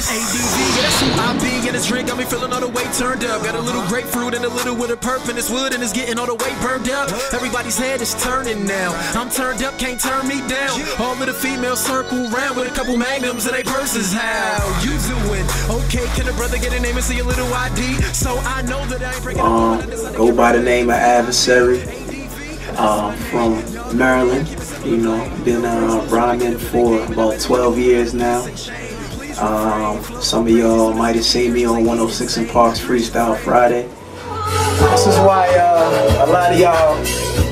ADV, that's who I be, and this drink got me feeling all the way turned up. Got a little grapefruit and a little with a perp in this wood, and it's getting all the way burned up. Everybody's head is turning now. I'm turned up, can't turn me down. All of the females circle round with a couple magnums in their purses. How you doing? Okay, can a brother get a name and see a little ID? So I know that I ain't breaking go by the name of Adversary, from Maryland. You know, been rhyming for about 12 years now. Some of y'all might have seen me on 106 and Park Freestyle Friday. This is why a lot of y'all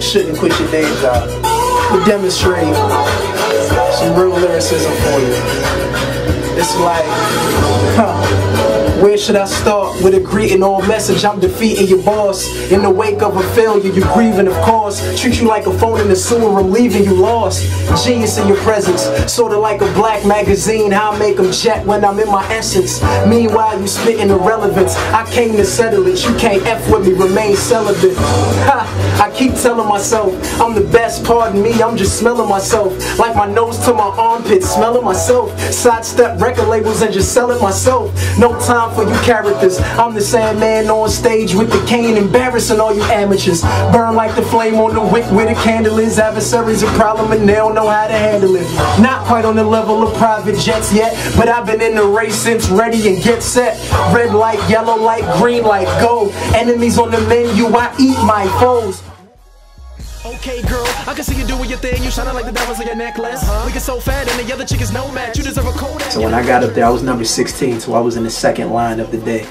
shouldn't quit your day job. We demonstrate some real lyricism for you. It's like, where should I start with a greeting or message? I'm defeating your boss. In the wake of a failure, you're grieving, of course. Treat you like a phone in the sewer, I'm leaving you lost. Genius in your presence, sorta like a black magazine. How I make them jet when I'm in my essence. Meanwhile, you spitting irrelevance. I came to settle it, you can't F with me, remain celibate. I keep telling myself, I'm the best, pardon me, I'm just smelling myself. Like my nose to my armpit, smelling myself. Sidestep record labels and just selling myself. No time for you characters. I'm the Sandman on stage with the cane, embarrassing all you amateurs. Burn like the flame on the wick where the candle is. Adversary's a problem and they don't know how to handle it. Not quite on the level of private jets yet, but I've been in the race since ready and get set. Red light, yellow light, green light, go. Enemies on the menu, I eat my foes. Okay, girl, I can see you doing your thing. You shining like the diamonds on your necklace. We get so fat and the other chick is no match. You deserve a cold. So when I got up there, I was number 16, so I was in the second line of the day.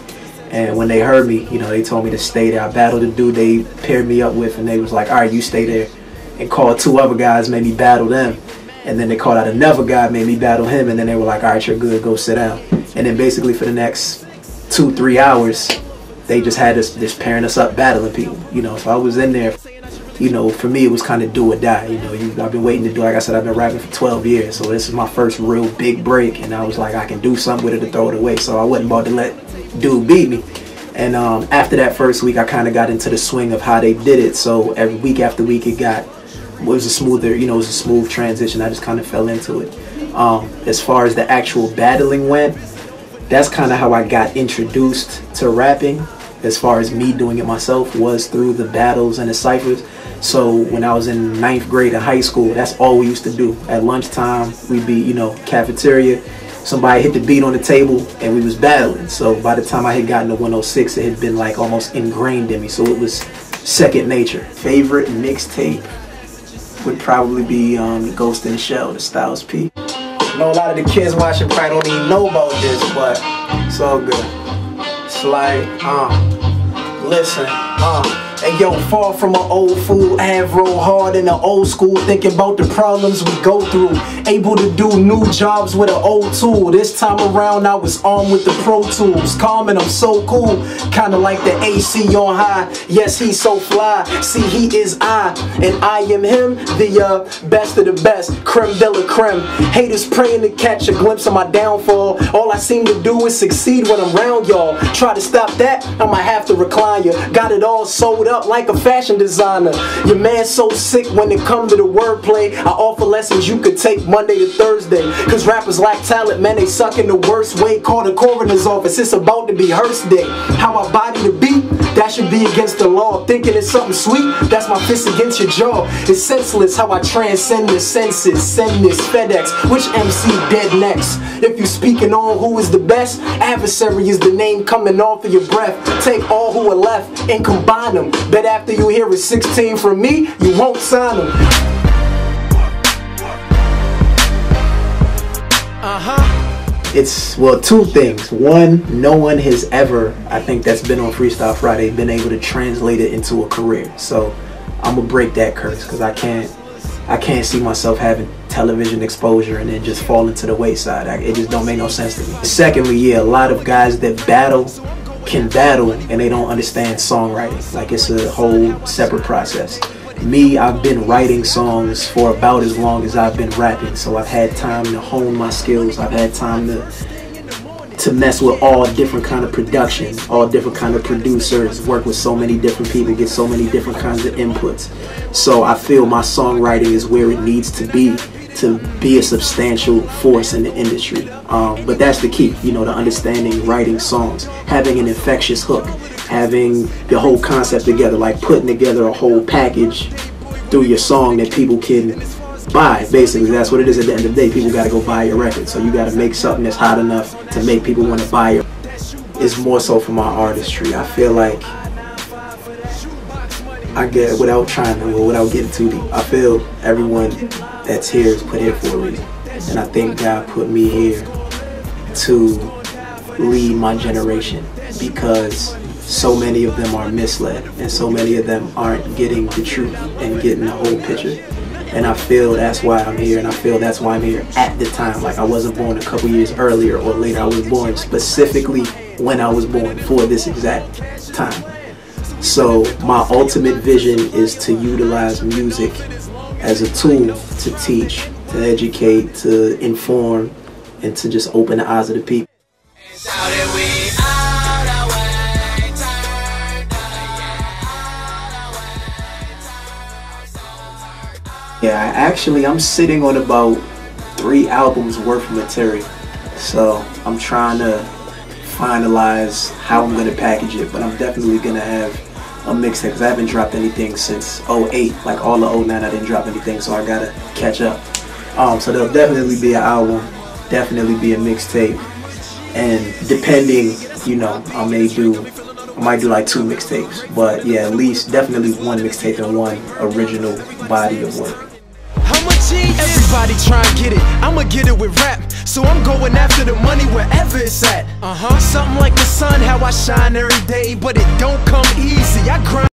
And when they heard me, you know, they told me to stay there. I battled the dude they paired me up with, and they was like, all right, you stay there. And called two other guys, made me battle them. And then they called out another guy, made me battle him. And then they were like, all right, you're good, go sit down. And then basically for the next 2-3 hours, they just had us just pairing us up, battling people. You know, so I was in there. You know, for me, it was kind of do or die. You know, I've been waiting to do, like I said, I've been rapping for 12 years. So this is my first real big break. And I was like, I can do something with it to throw it away. So I wasn't about to let dude beat me. And after that first week, I kind of got into the swing of how they did it. So every week after week, it was a smoother, you know, it was a smooth transition. I just kind of fell into it. As far as the actual battling went, that's kind of how I got introduced to rapping. As far as me doing it myself was through the battles and the ciphers. So when I was in 9th grade in high school, that's all we used to do. At lunchtime, we'd be, you know, cafeteria. Somebody hit the beat on the table and we was battling. So by the time I had gotten to 106, it had been like almost ingrained in me. So it was second nature. Favorite mixtape would probably be Ghost in the Shell, the Styles P. I know a lot of the kids watching probably don't even know about this, but it's all good. It's like, listen, hey yo, far from an old fool, have roll hard in the old school, thinking about the problems we go through. Able to do new jobs with an old tool. This time around I was armed with the Pro Tools. Calm and I'm so cool, kinda like the AC on high. Yes, he's so fly, see he is I, and I am him, the best of the best, creme de la creme. Haters praying to catch a glimpse of my downfall. All I seem to do is succeed when I'm around y'all. Try to stop that, I might have to recline you. Got it all sold up like a fashion designer. Your man's so sick when it comes to the wordplay. I offer lessons you could take Monday to Thursday. Cause rappers lack talent, man, they suck in the worst way. Call the coroner's office, it's about to be Hearst Day. How I body the beat, that should be against the law. Thinking it's something sweet, that's my fist against your jaw. It's senseless how I transcend the senses. Send this FedEx, which MC dead next? If you speaking on who is the best, Adversary is the name coming off of your breath. Take all who are left and combine them. Bet after you hear a 16 from me, you won't sign them. It's, well, two things. One, no one has ever, I think that's been on Freestyle Friday, been able to translate it into a career. So I'm gonna break that curse because I can't see myself having television exposure and then just fall into the wayside. It just don't make no sense to me. Secondly, yeah, a lot of guys that battle can battle and they don't understand songwriting. Like, it's a whole separate process. Me, I've been writing songs for about as long as I've been rapping, so I've had time to hone my skills. I've had time to mess with all different kind of production, all different kind of producers, work with so many different people, get so many different kinds of inputs. So I feel my songwriting is where it needs to be to be a substantial force in the industry. But that's the key, you know, the understanding writing songs, having an infectious hook, having the whole concept together, like putting together a whole package through your song that people can buy. Basically, that's what it is at the end of the day. People got to go buy your record, so you got to make something that's hot enough to make people want to buy it. It's more so for my artistry. I feel like I get, without getting too deep, I feel everyone that's here is put here for a reason, and I think God put me here to lead my generation, because so many of them are misled and so many of them aren't getting the truth and getting the whole picture. And I feel that's why I'm here, and I feel that's why I'm here at the time. Like, I wasn't born a couple years earlier or later. I was born specifically when I was born for this exact time. So my ultimate vision is to utilize music as a tool to teach, to educate, to inform, and to just open the eyes of the people. Yeah, I'm sitting on about 3 albums worth of material. So I'm trying to finalize how I'm going to package it, but I'm definitely going to have a mixtape, because I haven't dropped anything since 08. Like all of 09 I didn't drop anything, so I gotta catch up. So there'll definitely be an album, definitely be a mixtape, and depending, you know, I might do like 2 mixtapes, but yeah, at least definitely 1 mixtape and 1 original body of work. Everybody try and get it, I'ma get it with rap. So I'm going after the money wherever it's at. Something like the sun, how I shine every day, but it don't come easy. I grind.